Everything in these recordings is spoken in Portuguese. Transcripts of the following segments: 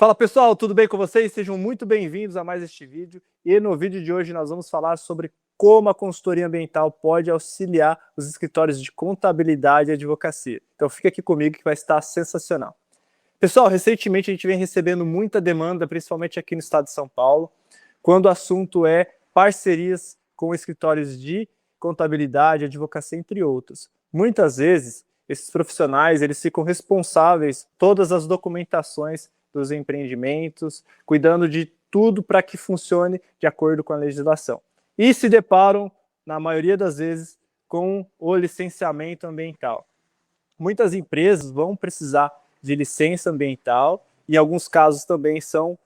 Fala pessoal, tudo bem com vocês? Sejam muito bem-vindos a mais este vídeo. E no vídeo de hoje nós vamos falar sobre como a consultoria ambiental pode auxiliar os escritórios de contabilidade e advocacia. Então fica aqui comigo que vai estar sensacional. Pessoal, recentemente a gente vem recebendo muita demanda, principalmente aqui no estado de São Paulo, quando o assunto é parcerias com escritórios de contabilidade, advocacia, entre outros. Muitas vezes, esses profissionais eles ficam responsáveis por todas as documentações dos empreendimentos, cuidando de tudo para que funcione de acordo com a legislação. E se deparam, na maioria das vezes, com o licenciamento ambiental. Muitas empresas vão precisar de licença ambiental, em alguns casos também são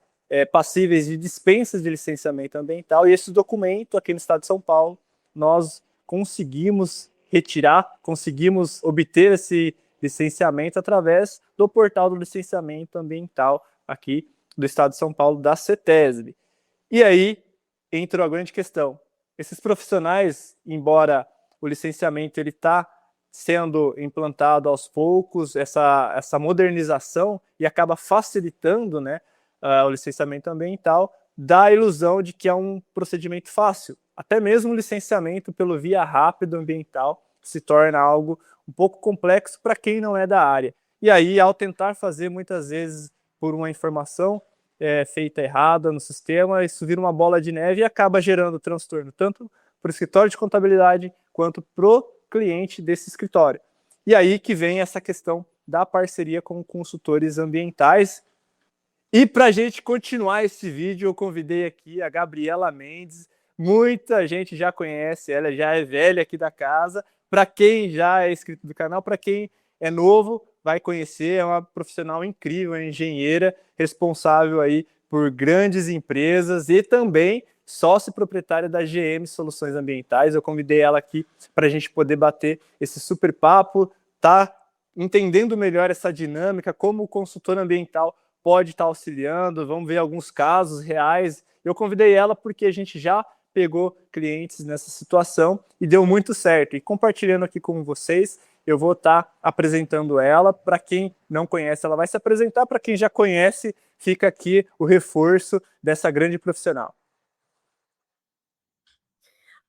passíveis de dispensas de licenciamento ambiental, e esse documento aqui no estado de São Paulo, nós conseguimos retirar, conseguimos obter esse licenciamento através do portal do licenciamento ambiental aqui do estado de São Paulo, da CETESB. E aí entra a grande questão. Esses profissionais, embora o licenciamento ele está sendo implantado aos poucos, essa modernização, e acaba facilitando, né, o licenciamento ambiental, dá a ilusão de que é um procedimento fácil. Até mesmo o licenciamento pelo via rápido ambiental se torna algo um pouco complexo para quem não é da área. E aí, ao tentar fazer, muitas vezes, por uma informação feita errada no sistema, isso vira uma bola de neve e acaba gerando transtorno, tanto para o escritório de contabilidade quanto para o cliente desse escritório. E aí que vem essa questão da parceria com consultores ambientais. E para a gente continuar esse vídeo, eu convidei aqui a Gabriela Mendes. Muita gente já conhece, ela já é velha aqui da casa. Para quem já é inscrito do canal, para quem é novo, vai conhecer, é uma profissional incrível, é engenheira, responsável aí por grandes empresas e também sócio proprietária da GM Soluções Ambientais. Eu convidei ela aqui para a gente poder bater esse super papo, tá entendendo melhor essa dinâmica, como o consultor ambiental pode estar auxiliando, vamos ver alguns casos reais. Eu convidei ela porque a gente já pegou clientes nessa situação e deu muito certo. E compartilhando aqui com vocês, eu vou estar apresentando ela. Para quem não conhece, ela vai se apresentar. Para quem já conhece, fica aqui o reforço dessa grande profissional.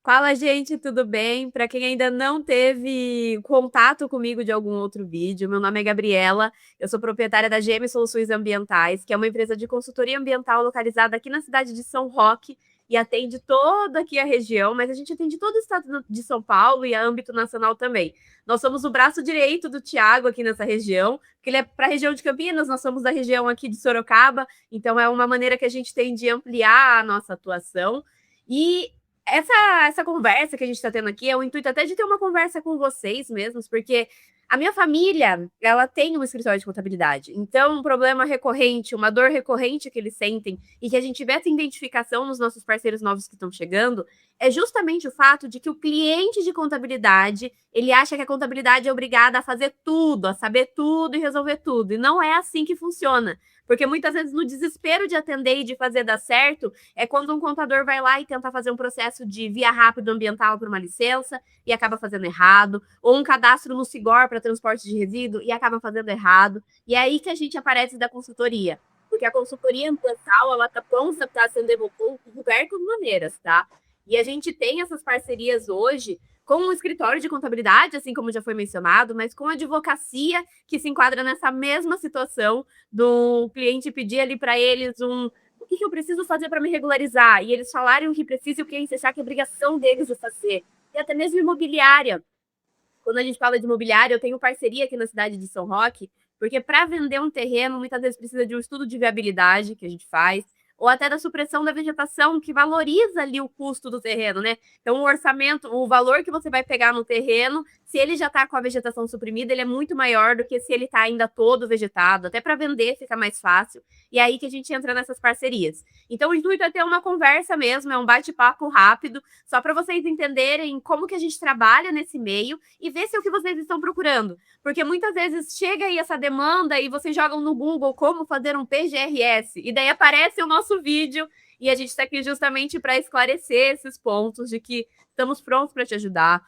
Fala, gente, tudo bem? Para quem ainda não teve contato comigo de algum outro vídeo, meu nome é Gabriela, eu sou proprietária da GM Soluções Ambientais, que é uma empresa de consultoria ambiental localizada aqui na cidade de São Roque e atende toda aqui a região, mas a gente atende todo o estado de São Paulo e a âmbito nacional também. Nós somos o braço direito do Tiago aqui nessa região, porque ele é para a região de Campinas, nós somos da região aqui de Sorocaba, então é uma maneira que a gente tem de ampliar a nossa atuação. E essa conversa que a gente está tendo aqui é o intuito até de ter uma conversa com vocês mesmos, porque a minha família, ela tem um escritório de contabilidade. Então, um problema recorrente, uma dor recorrente que eles sentem e que a gente vê essa identificação nos nossos parceiros novos que estão chegando, é justamente o fato de que o cliente de contabilidade, ele acha que a contabilidade é obrigada a fazer tudo, a saber tudo e resolver tudo. E não é assim que funciona. Porque muitas vezes, no desespero de atender e de fazer dar certo, é quando um contador vai lá e tenta fazer um processo de via rápido ambiental para uma licença e acaba fazendo errado, ou um cadastro no Sigor para transporte de resíduo e acaba fazendo errado. E é aí que a gente aparece da consultoria. Porque a consultoria ambiental, ela está sendo coberta de maneiras, tá? E a gente tem essas parcerias hoje com um escritório de contabilidade, assim como já foi mencionado, mas com a advocacia que se enquadra nessa mesma situação do cliente pedir ali para eles o que eu preciso fazer para me regularizar? E eles falarem o que precisa e o cliente achar que é obrigação deles de fazer. E até mesmo imobiliária. Quando a gente fala de imobiliária, eu tenho parceria aqui na cidade de São Roque, porque para vender um terreno, muitas vezes precisa de um estudo de viabilidade que a gente faz, ou até da supressão da vegetação, que valoriza ali o custo do terreno, né? Então, o orçamento, o valor que você vai pegar no terreno, se ele já está com a vegetação suprimida, ele é muito maior do que se ele está ainda todo vegetado. Até para vender fica mais fácil. E é aí que a gente entra nessas parcerias. Então, o intuito é ter uma conversa mesmo, é um bate-papo rápido, só para vocês entenderem como que a gente trabalha nesse meio e ver se é o que vocês estão procurando. Porque muitas vezes chega aí essa demanda e vocês jogam no Google como fazer um PGRS, e daí aparece o nosso vídeo, e a gente está aqui justamente para esclarecer esses pontos de que estamos prontos para te ajudar.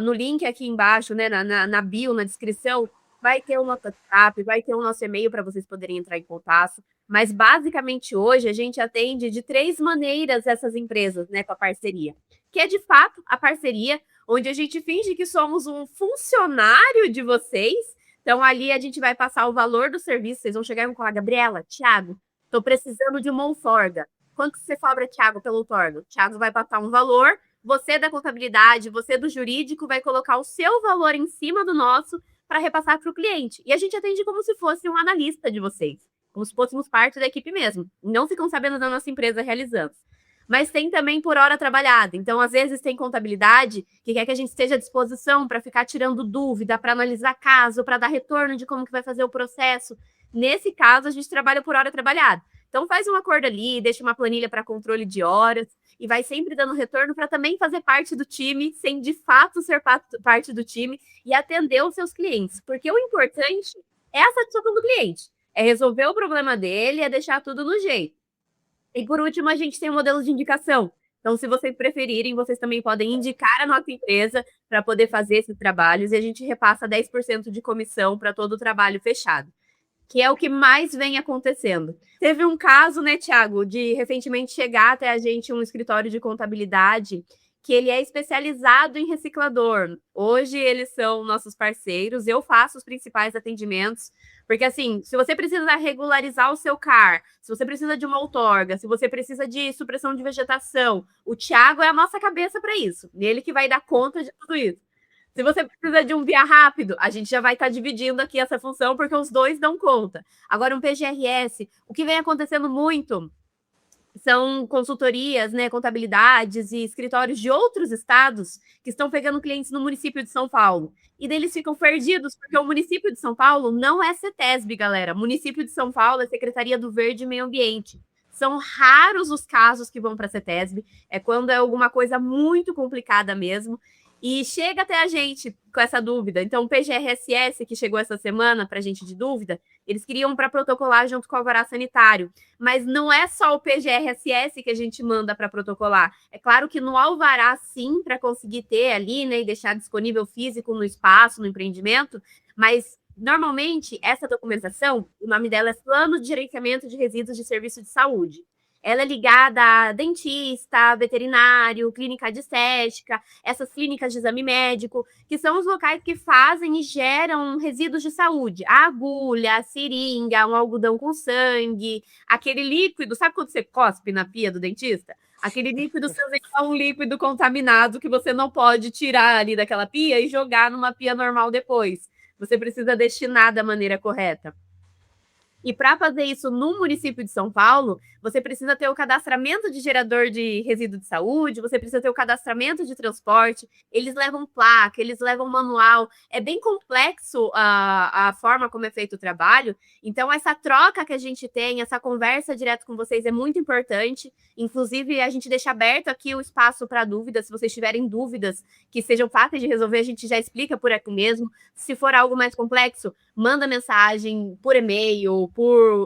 No link aqui embaixo, né, na bio, na descrição, vai ter o nosso WhatsApp, vai ter o nosso e-mail para vocês poderem entrar em contato. Mas basicamente hoje a gente atende de 3 maneiras essas empresas, né, com a parceria. Que é de fato a parceria, onde a gente finge que somos um funcionário de vocês. Então ali a gente vai passar o valor do serviço, vocês vão chegar e vão falar: Gabriela, Thiago, estou precisando de uma outorga. Quanto que você cobra, Thiago, pela outorga? O Thiago vai passar um valor, você da contabilidade, você do jurídico vai colocar o seu valor em cima do nosso para repassar para o cliente. E a gente atende como se fosse um analista de vocês, como se fôssemos parte da equipe mesmo. Não ficam sabendo da nossa empresa realizando. Mas tem também por hora trabalhada. Então, às vezes, tem contabilidade que quer que a gente esteja à disposição para ficar tirando dúvida, para analisar caso, para dar retorno de como que vai fazer o processo. Nesse caso, a gente trabalha por hora trabalhada. Então, faz um acordo ali, deixa uma planilha para controle de horas e vai sempre dando retorno para também fazer parte do time, sem de fato ser parte do time e atender os seus clientes. Porque o importante é a satisfação do cliente. É resolver o problema dele, é deixar tudo no jeito. E por último, a gente tem um modelo de indicação. Então, se vocês preferirem, vocês também podem indicar a nossa empresa para poder fazer esses trabalhos e a gente repassa 10% de comissão para todo o trabalho fechado, que é o que mais vem acontecendo. Teve um caso, né, Thiago, de recentemente chegar até a gente um escritório de contabilidade que ele é especializado em reciclador. Hoje eles são nossos parceiros, eu faço os principais atendimentos, porque assim, se você precisa regularizar o seu CAR, se você precisa de uma outorga, se você precisa de supressão de vegetação, o Thiago é a nossa cabeça para isso, ele que vai dar conta de tudo isso. Se você precisa de um via rápido, a gente já vai estar dividindo aqui essa função, porque os dois dão conta. Agora, um PGRS, o que vem acontecendo muito são consultorias, né, contabilidades e escritórios de outros estados que estão pegando clientes no município de São Paulo. E daí eles ficam perdidos, porque o município de São Paulo não é CETESB, galera. O município de São Paulo é Secretaria do Verde e Meio Ambiente. São raros os casos que vão para a CETESB, é quando é alguma coisa muito complicada mesmo. E chega até a gente com essa dúvida. Então, o PGRSS, que chegou essa semana para a gente de dúvida, eles queriam para protocolar junto com o alvará sanitário. Mas não é só o PGRSS que a gente manda para protocolar. É claro que no alvará, sim, para conseguir ter ali, né, e deixar disponível físico no espaço, no empreendimento, mas normalmente essa documentação, o nome dela é Plano de Gerenciamento de Resíduos de Serviço de Saúde. Ela é ligada a dentista, veterinário, clínica de estética, essas clínicas de exame médico, que são os locais que fazem e geram resíduos de saúde. A agulha, a seringa, um algodão com sangue, aquele líquido, sabe quando você cospe na pia do dentista? Aquele líquido é um líquido contaminado que você não pode tirar ali daquela pia e jogar numa pia normal depois. Você precisa destinar da maneira correta. E para fazer isso no município de São Paulo, você precisa ter o cadastramento de gerador de resíduo de saúde, você precisa ter o cadastramento de transporte, eles levam placa, eles levam manual. É bem complexo a forma como é feito o trabalho. Então, essa troca que a gente tem, essa conversa direto com vocês é muito importante. Inclusive, a gente deixa aberto aqui o espaço para dúvidas. Se vocês tiverem dúvidas que sejam fáceis de resolver, a gente já explica por aqui mesmo. Se for algo mais complexo, manda mensagem por e-mail,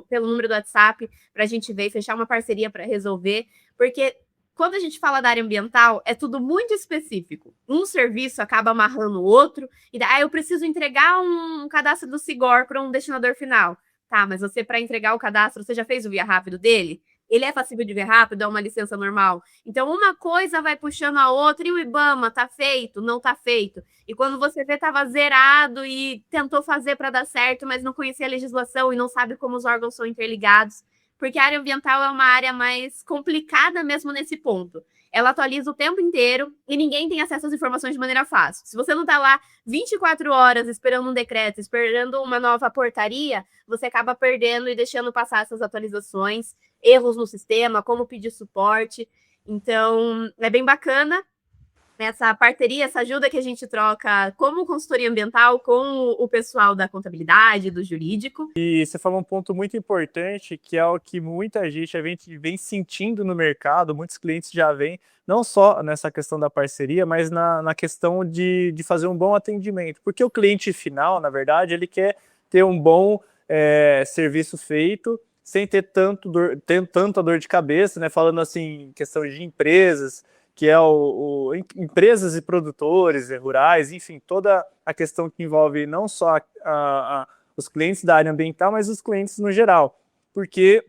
pelo número do WhatsApp, para a gente ver e fechar uma parceria para resolver, porque quando a gente fala da área ambiental, é tudo muito específico. Um serviço acaba amarrando o outro, e daí eu preciso entregar um cadastro do Sigor para um destinador final. Tá, mas você, para entregar o cadastro, você já fez o via rápido dele? Ele é passível de via rápido, é uma licença normal. Então, uma coisa vai puxando a outra, e o IBAMA tá feito, não tá feito. E quando você vê, estava zerado e tentou fazer para dar certo, mas não conhecia a legislação e não sabe como os órgãos são interligados. Porque a área ambiental é uma área mais complicada mesmo nesse ponto. Ela atualiza o tempo inteiro e ninguém tem acesso às informações de maneira fácil. Se você não está lá 24 horas esperando um decreto, esperando uma nova portaria, você acaba perdendo e deixando passar essas atualizações, erros no sistema, como pedir suporte. Então, é bem bacana essa parceria, essa ajuda que a gente troca como consultoria ambiental com o pessoal da contabilidade, do jurídico. E você falou um ponto muito importante, que é o que muita gente vem sentindo no mercado, muitos clientes já vêm, não só nessa questão da parceria, mas na questão de fazer um bom atendimento. Porque o cliente final, na verdade, ele quer ter um bom serviço feito, sem ter tanta dor de cabeça, né? Falando assim, questão de empresas que é empresas e produtores rurais, enfim, toda a questão que envolve não só os clientes da área ambiental, mas os clientes no geral. Porque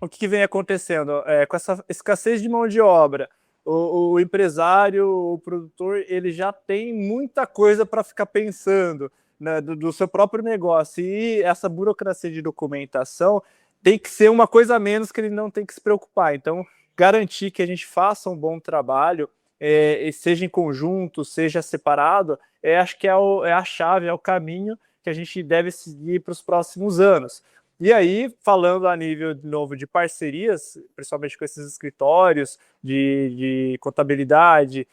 o que vem acontecendo? Com essa escassez de mão de obra, o empresário, o produtor, ele já tem muita coisa para ficar pensando, né, do seu próprio negócio. E essa burocracia de documentação tem que ser uma coisa a menos que ele não tem que se preocupar. Então, garantir que a gente faça um bom trabalho, seja em conjunto, seja separado, acho que é a chave, é o caminho que a gente deve seguir para os próximos anos. E aí, falando a nível de novo de parcerias, principalmente com esses escritórios de contabilidade,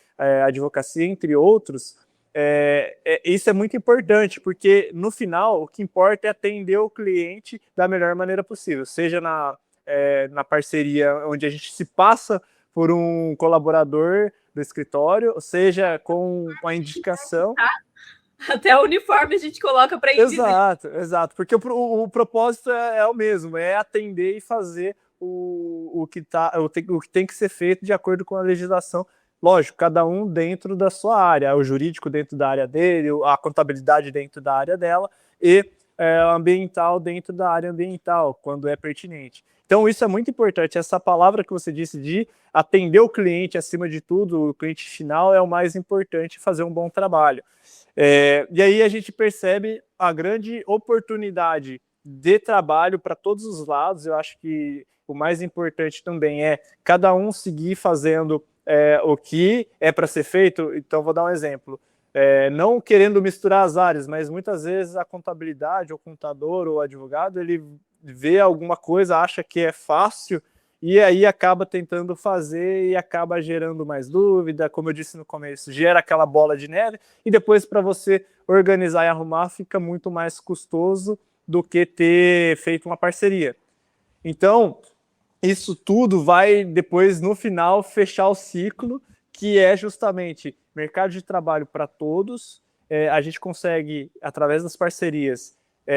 advocacia, entre outros, isso é muito importante, porque no final o que importa é atender o cliente da melhor maneira possível, seja na parceria onde a gente se passa por um colaborador do escritório, seja com a indicação. Até o uniforme a gente coloca para isso. Exato, porque o propósito é o mesmo, é atender e fazer o que tem que ser feito de acordo com a legislação. Lógico, cada um dentro da sua área, o jurídico dentro da área dele, a contabilidade dentro da área dela e o ambiental dentro da área ambiental, quando é pertinente. Então isso é muito importante, essa palavra que você disse de atender o cliente acima de tudo, o cliente final é o mais importante, fazer um bom trabalho. E aí a gente percebe a grande oportunidade de trabalho para todos os lados. Eu acho que o mais importante também é cada um seguir fazendo o que é para ser feito. Então, vou dar um exemplo. Não querendo misturar as áreas, mas muitas vezes a contabilidade, o contador ou o advogado, ele vê alguma coisa, acha que é fácil, e aí acaba tentando fazer e acaba gerando mais dúvida, como eu disse no começo, gera aquela bola de neve, e depois para você organizar e arrumar fica muito mais custoso do que ter feito uma parceria. Então, isso tudo vai depois, no final, fechar o ciclo, que é justamente mercado de trabalho para todos, a gente consegue, através das parcerias,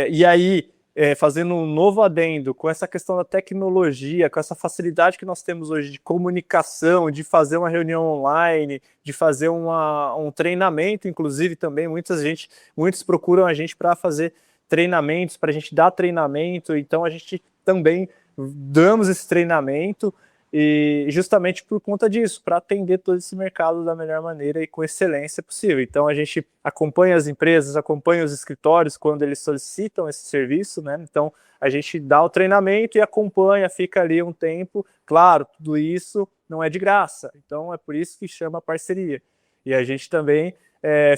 e aí fazendo um novo adendo com essa questão da tecnologia, com essa facilidade que nós temos hoje de comunicação, de fazer uma reunião online, de fazer um treinamento, inclusive também muitos procuram a gente para fazer treinamentos, para a gente dar treinamento, então a gente também damos esse treinamento e justamente por conta disso, para atender todo esse mercado da melhor maneira e com excelência possível. Então a gente acompanha as empresas, acompanha os escritórios quando eles solicitam esse serviço, né? Então a gente dá o treinamento e acompanha, fica ali um tempo. Claro, tudo isso não é de graça, então é por isso que chama parceria. E a gente também,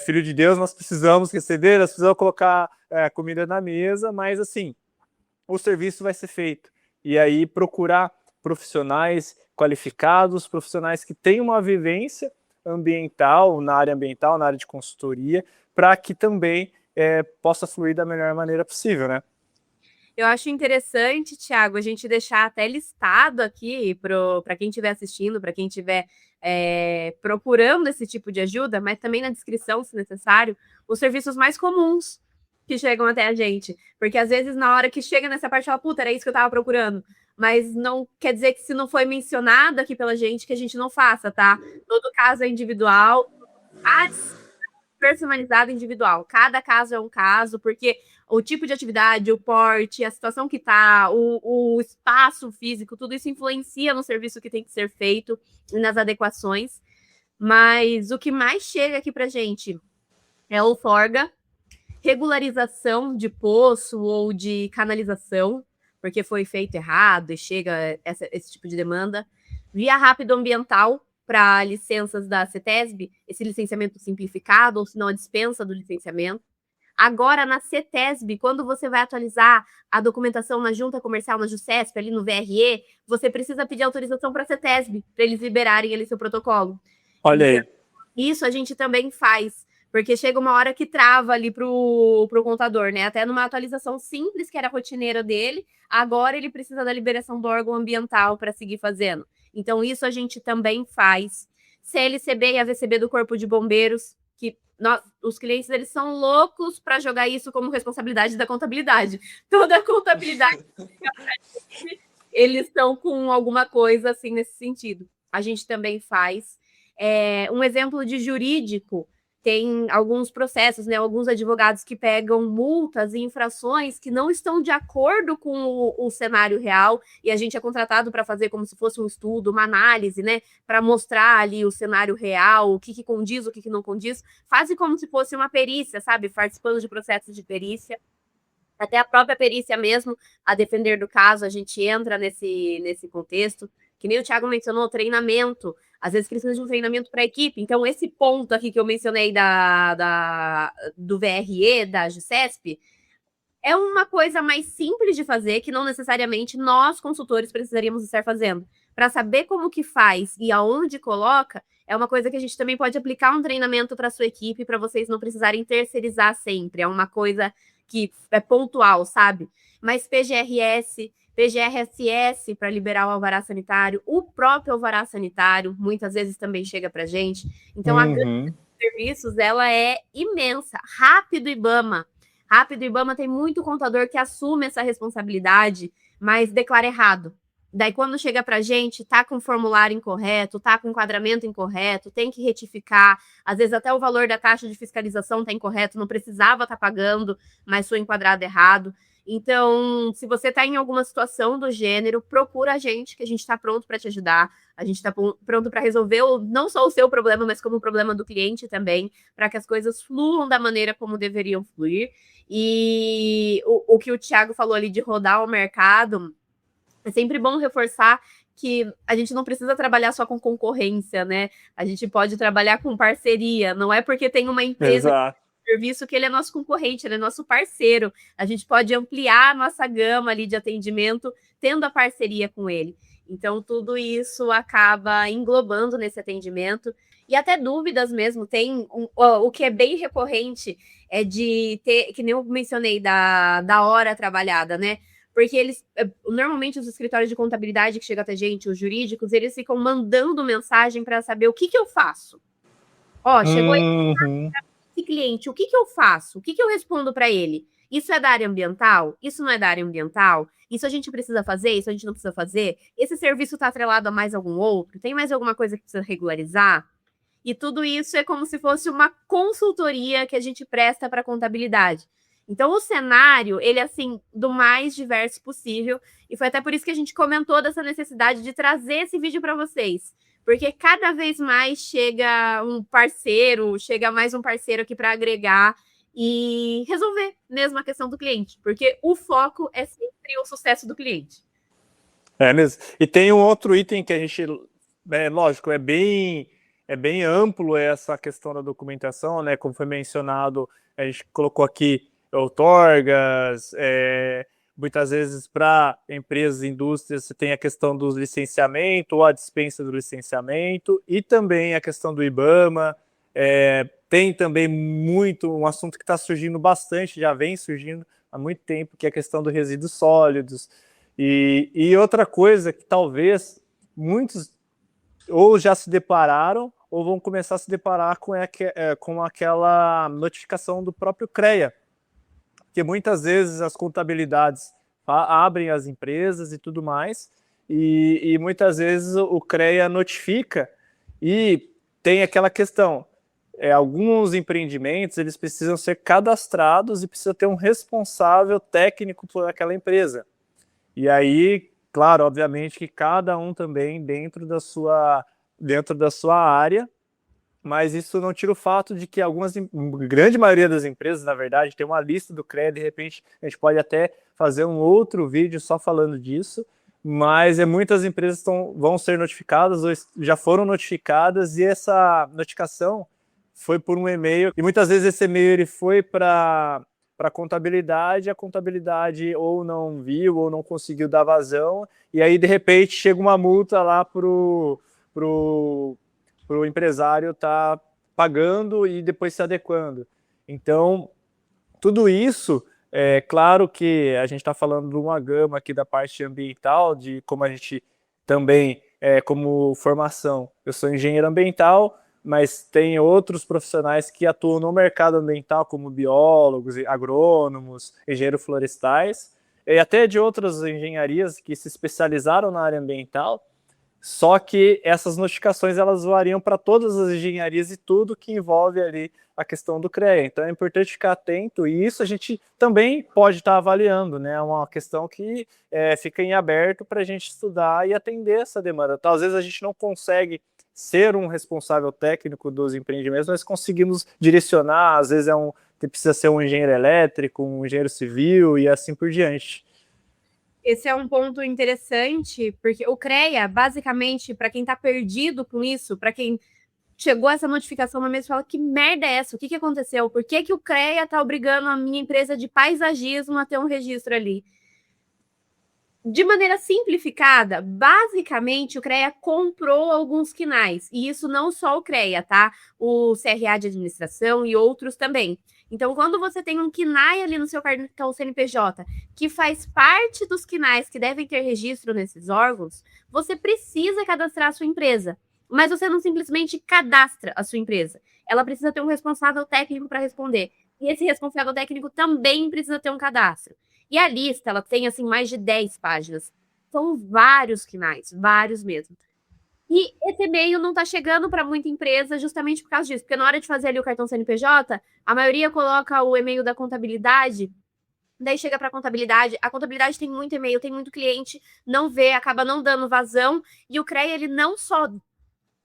filho de Deus, nós precisamos receber, nós precisamos colocar comida na mesa, mas assim, o serviço vai ser feito. E aí procurar profissionais qualificados, profissionais que têm uma vivência ambiental, na área de consultoria, para que também possa fluir da melhor maneira possível, né? Eu acho interessante, Thiago, a gente deixar até listado aqui para quem estiver assistindo, para quem estiver procurando esse tipo de ajuda, mas também na descrição, se necessário, os serviços mais comuns que chegam até a gente. Porque às vezes, na hora que chega nessa parte, fala, puta, era isso que eu tava procurando. Mas não quer dizer que se não foi mencionado aqui pela gente, que a gente não faça, tá? Todo caso é individual, personalizado individual. Cada caso é um caso, porque o tipo de atividade, o porte, a situação que tá, o espaço físico, tudo isso influencia no serviço que tem que ser feito e nas adequações. Mas o que mais chega aqui pra gente é o Forga, regularização de poço ou de canalização, porque foi feito errado e chega esse tipo de demanda. Via rápido ambiental para licenças da CETESB, esse licenciamento simplificado, ou se não a dispensa do licenciamento. Agora, na CETESB, quando você vai atualizar a documentação na Junta Comercial, na JUSESP, ali no VRE, você precisa pedir autorização para a CETESB, para eles liberarem ali seu protocolo. Olha aí. Isso a gente também faz, porque chega uma hora que trava ali pro contador, né? Até numa atualização simples, que era a rotineira dele, agora ele precisa da liberação do órgão ambiental para seguir fazendo. Então, isso a gente também faz. CLCB e AVCB do Corpo de Bombeiros, que os clientes eles são loucos para jogar isso como responsabilidade da contabilidade. Toda a contabilidade, eles estão com alguma coisa assim nesse sentido. A gente também faz. Um exemplo de jurídico, tem alguns processos, né, alguns advogados que pegam multas e infrações que não estão de acordo com o cenário real, e a gente é contratado para fazer como se fosse um estudo, uma análise, né, para mostrar ali o cenário real, o que condiz, o que não condiz, fazem como se fosse uma perícia, sabe, participando de processos de perícia. Até a própria perícia mesmo, a defender do caso, a gente entra nesse contexto. Que nem o Thiago mencionou, treinamento. Às vezes precisa de um treinamento para a equipe. Então, esse ponto aqui que eu mencionei do VRE, da GCESP, é uma coisa mais simples de fazer, que não necessariamente nós, consultores, precisaríamos estar fazendo. Para saber como que faz e aonde coloca, é uma coisa que a gente também pode aplicar um treinamento para a sua equipe, para vocês não precisarem terceirizar sempre. É uma coisa que é pontual, sabe? Mas PGRS, PGRSS para liberar o alvará sanitário, o próprio alvará sanitário, muitas vezes também chega para a gente. Então, a gama de serviços, ela é imensa. Rápido IBAMA. Rápido IBAMA tem muito contador que assume essa responsabilidade, mas declara errado. Daí, quando chega para a gente, tá com o formulário incorreto, tá com o enquadramento incorreto, tem que retificar. Às vezes, até o valor da taxa de fiscalização tá incorreto, não precisava estar pagando, mas foi enquadrado errado. Então, se você está em alguma situação do gênero, procura a gente, que a gente está pronto para te ajudar. A gente está pronto para resolver não só o seu problema, mas como o problema do cliente também, para que as coisas fluam da maneira como deveriam fluir. E o que o Thiago falou ali de rodar o mercado, é sempre bom reforçar que a gente não precisa trabalhar só com concorrência, né? A gente pode trabalhar com parceria. Não é porque tem uma empresa de serviço que ele é nosso concorrente, ele é nosso parceiro. A gente pode ampliar a nossa gama ali de atendimento tendo a parceria com ele. Então, tudo isso acaba englobando nesse atendimento. E até dúvidas mesmo. Tem o que é bem recorrente é de ter, que nem eu mencionei, da hora trabalhada, né? Porque eles, normalmente os escritórios de contabilidade que chegam até gente, os jurídicos, eles ficam mandando mensagem para saber o que eu faço. Ó, chegou esse cliente, o que eu faço? O que eu respondo para ele? Isso é da área ambiental? Isso não é da área ambiental? Isso a gente precisa fazer? Isso a gente não precisa fazer? Esse serviço está atrelado a mais algum outro? Tem mais alguma coisa que precisa regularizar? E tudo isso é como se fosse uma consultoria que a gente presta para a contabilidade. Então, o cenário, ele é, assim, do mais diverso possível. E foi até por isso que a gente comentou dessa necessidade de trazer esse vídeo para vocês. Porque cada vez mais chega mais um parceiro aqui para agregar e resolver mesmo a questão do cliente. Porque o foco é sempre o sucesso do cliente. É mesmo. E tem um outro item que a gente, lógico, é bem amplo essa questão da documentação, né? Como foi mencionado, a gente colocou aqui outorgas, muitas vezes para empresas e indústrias você tem a questão do licenciamento ou a dispensa do licenciamento e também a questão do IBAMA. Tem também um assunto que está surgindo bastante, já vem surgindo há muito tempo, que é a questão dos resíduos sólidos. E outra coisa que talvez muitos ou já se depararam ou vão começar a se deparar com aquela notificação do próprio CREA, que muitas vezes as contabilidades abrem as empresas e tudo mais, e muitas vezes o CREA notifica e tem aquela questão, alguns empreendimentos eles precisam ser cadastrados e precisa ter um responsável técnico por aquela empresa. E aí, claro, obviamente que cada um também dentro da sua área, mas isso não tira o fato de que grande maioria das empresas, na verdade, tem uma lista do CREA, de repente a gente pode até fazer um outro vídeo só falando disso, mas muitas empresas vão ser notificadas ou já foram notificadas e essa notificação foi por um e-mail, e muitas vezes esse e-mail ele foi para a contabilidade ou não viu ou não conseguiu dar vazão, e aí de repente chega uma multa lá pro empresário estar pagando e depois se adequando. Então, tudo isso, claro que a gente está falando de uma gama aqui da parte ambiental, de como a gente também, como formação, eu sou engenheiro ambiental, mas tem outros profissionais que atuam no mercado ambiental, como biólogos, agrônomos, engenheiros florestais, e até de outras engenharias que se especializaram na área ambiental, Só que essas notificações elas variam para todas as engenharias e tudo que envolve ali a questão do CREA. Então é importante ficar atento, e isso a gente também pode estar avaliando, né? É uma questão que fica em aberto para a gente estudar e atender essa demanda. Então, às vezes a gente não consegue ser um responsável técnico dos empreendimentos, nós conseguimos direcionar, às vezes precisa ser um engenheiro elétrico, um engenheiro civil e assim por diante. Esse é um ponto interessante, porque o CREA, basicamente, para quem está perdido com isso, para quem chegou essa notificação uma vez e fala: que merda é essa? O que aconteceu? Por que o CREA está obrigando a minha empresa de paisagismo a ter um registro ali? De maneira simplificada, basicamente o CREA comprou alguns quinais, e isso não só o CREA, tá? O CRA de administração e outros também. Então, quando você tem um quinai ali no seu cartão CNPJ, que faz parte dos quinais que devem ter registro nesses órgãos, você precisa cadastrar a sua empresa. Mas você não simplesmente cadastra a sua empresa. Ela precisa ter um responsável técnico para responder. E esse responsável técnico também precisa ter um cadastro. E a lista, ela tem, assim, mais de 10 páginas. São vários quinais, vários mesmo. E esse e-mail não está chegando para muita empresa justamente por causa disso. Porque na hora de fazer ali o cartão CNPJ, a maioria coloca o e-mail da contabilidade, daí chega para a contabilidade tem muito e-mail, tem muito cliente, não vê, acaba não dando vazão. E o CREA, ele não só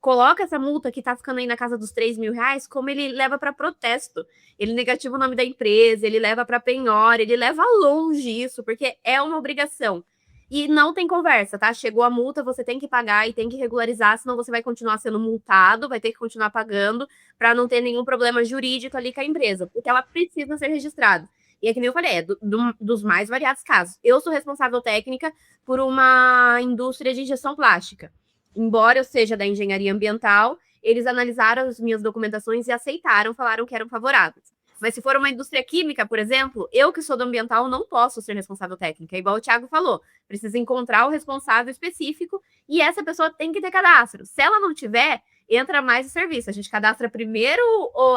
coloca essa multa que tá ficando aí na casa dos R$ 3.000, como ele leva para protesto. Ele negativa o nome da empresa, ele leva para penhora, ele leva longe isso, porque é uma obrigação. E não tem conversa, tá? Chegou a multa, você tem que pagar e tem que regularizar, senão você vai continuar sendo multado, vai ter que continuar pagando para não ter nenhum problema jurídico ali com a empresa, porque ela precisa ser registrada. E é que nem eu falei, é dos mais variados casos. Eu sou responsável técnica por uma indústria de injeção plástica. Embora eu seja da engenharia ambiental, eles analisaram as minhas documentações e aceitaram, falaram que eram favoráveis. Mas se for uma indústria química, por exemplo, eu que sou do ambiental não posso ser responsável técnica. Igual o Thiago falou, precisa encontrar o responsável específico e essa pessoa tem que ter cadastro. Se ela não tiver, entra mais o serviço. A gente cadastra primeiro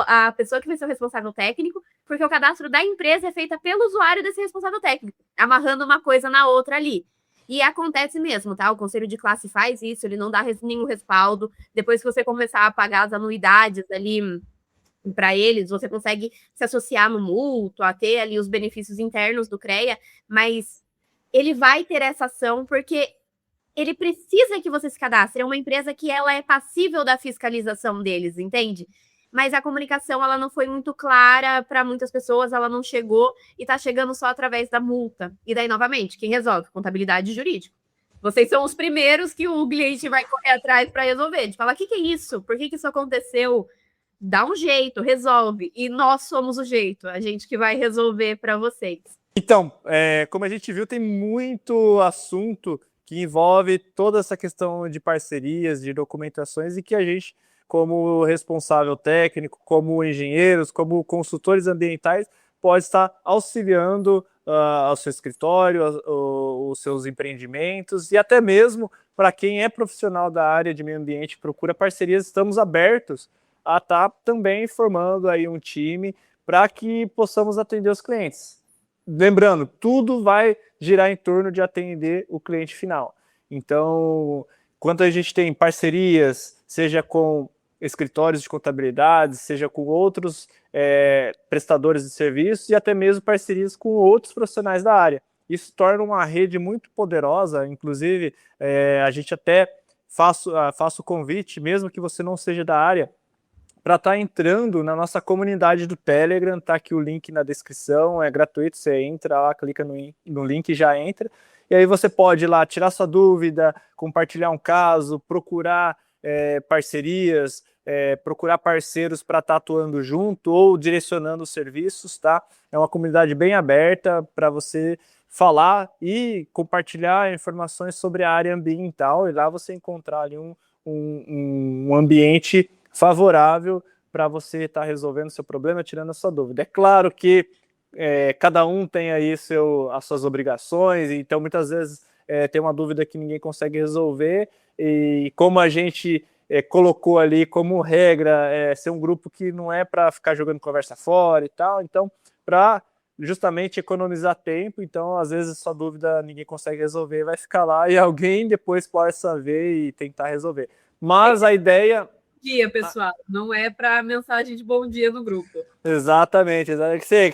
a pessoa que vai ser o responsável técnico, porque o cadastro da empresa é feito pelo usuário desse responsável técnico, amarrando uma coisa na outra ali. E acontece mesmo, tá? O conselho de classe faz isso, ele não dá nenhum respaldo. Depois que você começar a pagar as anuidades ali para eles, você consegue se associar no mútuo, a ter ali os benefícios internos do CREA, mas ele vai ter essa ação porque ele precisa que você se cadastre. É uma empresa que ela é passível da fiscalização deles, entende? Mas a comunicação ela não foi muito clara para muitas pessoas, ela não chegou e está chegando só através da multa. E daí, novamente, quem resolve? Contabilidade e jurídico. Vocês são os primeiros que o cliente vai correr atrás para resolver. De falar: o que é isso? Por que isso aconteceu? Dá um jeito, resolve. E nós somos o jeito, a gente que vai resolver para vocês. Então, como a gente viu, tem muito assunto que envolve toda essa questão de parcerias, de documentações, e que a gente, como responsável técnico, como engenheiros, como consultores ambientais, pode estar auxiliando ao seu escritório, os seus empreendimentos, e até mesmo para quem é profissional da área de meio ambiente, procura parcerias, estamos abertos a estar também formando aí um time para que possamos atender os clientes. Lembrando, tudo vai girar em torno de atender o cliente final. Então, quando a gente tem parcerias, seja com escritórios de contabilidade, seja com outros prestadores de serviços e até mesmo parcerias com outros profissionais da área. Isso torna uma rede muito poderosa, inclusive a gente até faço o convite, mesmo que você não seja da área, para estar entrando na nossa comunidade do Telegram. Tá aqui o link na descrição, é gratuito, você entra lá, clica no link e já entra. E aí você pode ir lá tirar sua dúvida, compartilhar um caso, procurar parcerias, procurar parceiros para estar atuando junto ou direcionando os serviços, tá? É uma comunidade bem aberta para você falar e compartilhar informações sobre a área ambiental, e lá você encontrar ali um ambiente favorável para você estar resolvendo o seu problema, tirando a sua dúvida. É claro que cada um tem aí as suas obrigações, então muitas vezes tem uma dúvida que ninguém consegue resolver, e como a gente colocou ali como regra ser um grupo que não é para ficar jogando conversa fora e tal, então para justamente economizar tempo, então às vezes sua dúvida ninguém consegue resolver, vai ficar lá e alguém depois possa ver e tentar resolver. Mas a ideia... Dia, pessoal, não é para mensagem de bom dia no grupo. Exatamente,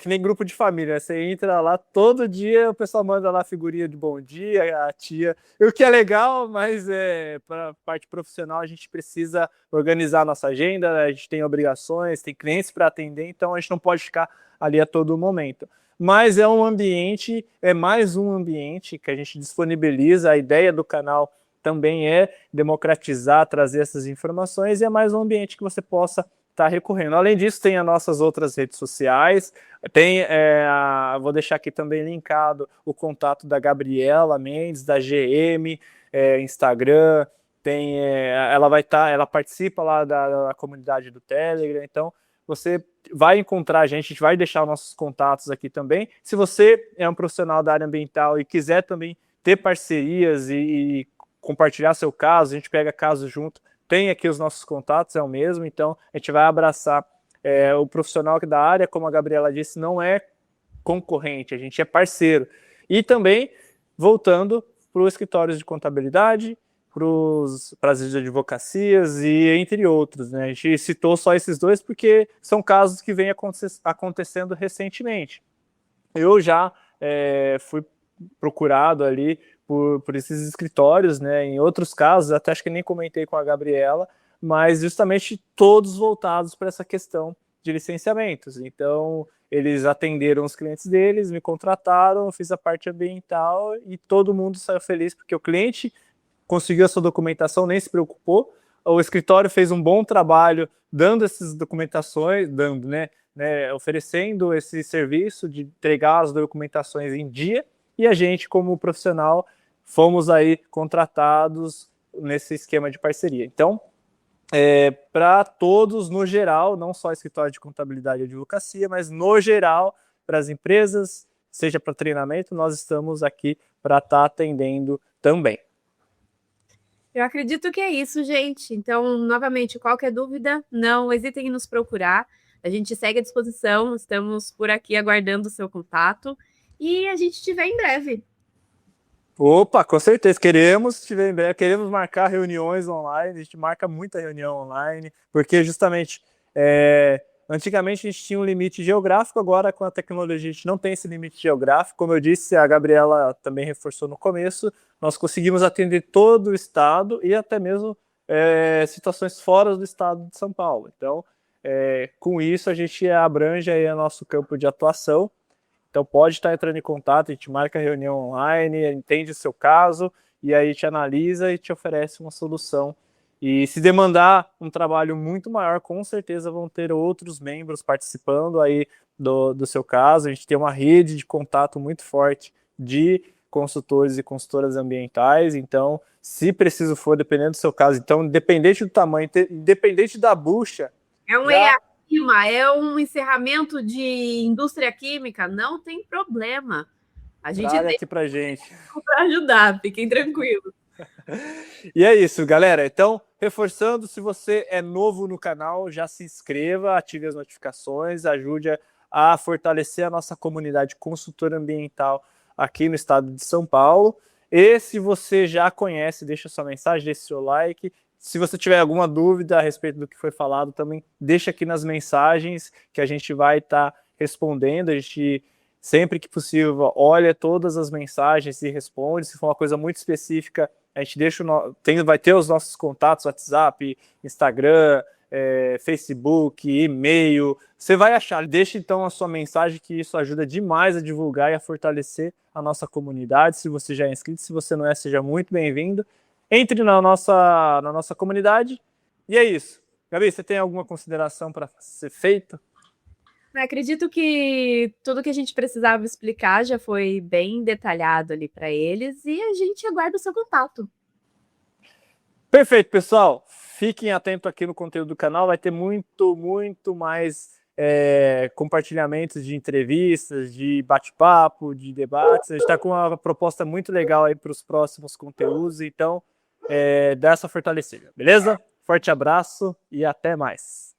que nem grupo de família, né? Você entra lá todo dia, o pessoal manda lá figurinha de bom dia, a tia, o que é legal, mas para parte profissional a gente precisa organizar a nossa agenda, né? A gente tem obrigações, tem clientes para atender, então a gente não pode ficar ali a todo momento. Mas é um ambiente, é mais um ambiente que a gente disponibiliza, a ideia do canal também é democratizar, trazer essas informações, e é mais um ambiente que você possa estar recorrendo. Além disso, tem as nossas outras redes sociais, vou deixar aqui também linkado o contato da Gabriela Mendes, da GM, Instagram, ela participa lá da comunidade do Telegram, então você vai encontrar a gente vai deixar nossos contatos aqui também. Se você é um profissional da área ambiental e quiser também ter parcerias e compartilhar seu caso, a gente pega caso junto, tem aqui os nossos contatos, é o mesmo, então a gente vai abraçar o profissional da área, como a Gabriela disse, não é concorrente, a gente é parceiro. E também, voltando para os escritórios de contabilidade, para as advocacias e entre outros, né? A gente citou só esses dois porque são casos que vêm acontecendo recentemente. Eu já fui procurado ali por esses escritórios, né? Em outros casos, até acho que nem comentei com a Gabriela, mas justamente todos voltados para essa questão de licenciamentos. Então, eles atenderam os clientes deles, me contrataram, fiz a parte ambiental e todo mundo saiu feliz porque o cliente conseguiu a sua documentação, nem se preocupou. O escritório fez um bom trabalho dando essas documentações, oferecendo esse serviço de entregar as documentações em dia, e a gente, como profissional, fomos aí contratados nesse esquema de parceria. Então, para todos, no geral, não só escritório de contabilidade e advocacia, mas no geral, para as empresas, seja para treinamento, nós estamos aqui para estar atendendo também. Eu acredito que é isso, gente. Então, novamente, qualquer dúvida, não hesitem em nos procurar. A gente segue à disposição, estamos por aqui aguardando o seu contato e a gente te vê em breve. Opa, com certeza, queremos marcar reuniões online, a gente marca muita reunião online, porque justamente, antigamente a gente tinha um limite geográfico, agora com a tecnologia a gente não tem esse limite geográfico, como eu disse, a Gabriela também reforçou no começo, nós conseguimos atender todo o estado e até mesmo situações fora do estado de São Paulo, então com isso a gente abrange aí o nosso campo de atuação. Então pode estar entrando em contato, a gente marca a reunião online, entende o seu caso, e aí te analisa e te oferece uma solução. E se demandar um trabalho muito maior, com certeza vão ter outros membros participando aí do seu caso. A gente tem uma rede de contato muito forte de consultores e consultoras ambientais, então se preciso for, dependendo do seu caso, então independente do tamanho, independente da bucha... É um EACIMA, é um encerramento de indústria química, não tem problema. A gente tem aqui pra gente para ajudar, fiquem tranquilos. E é isso, galera. Então, reforçando, se você é novo no canal, já se inscreva, ative as notificações, ajude a fortalecer a nossa comunidade consultora ambiental aqui no estado de São Paulo. E se você já conhece, deixa sua mensagem, deixa seu like. Se você tiver alguma dúvida a respeito do que foi falado, também deixa aqui nas mensagens que a gente vai estar respondendo. A gente, sempre que possível, olha todas as mensagens e responde. Se for uma coisa muito específica, a gente vai ter os nossos contatos, WhatsApp, Instagram, Facebook, e-mail. Você vai achar. Deixa então a sua mensagem, que isso ajuda demais a divulgar e a fortalecer a nossa comunidade. Se você já é inscrito, se você não é, seja muito bem-vindo. Entre na nossa comunidade. E é isso. Gabi, você tem alguma consideração para ser feita? Eu acredito que tudo que a gente precisava explicar já foi bem detalhado ali para eles e a gente aguarda o seu contato. Perfeito, pessoal. Fiquem atentos aqui no conteúdo do canal. Vai ter muito mais compartilhamentos de entrevistas, de bate-papo, de debates. A gente está com uma proposta muito legal aí para os próximos conteúdos. Então, dá essa fortalecida, beleza? Forte abraço e até mais.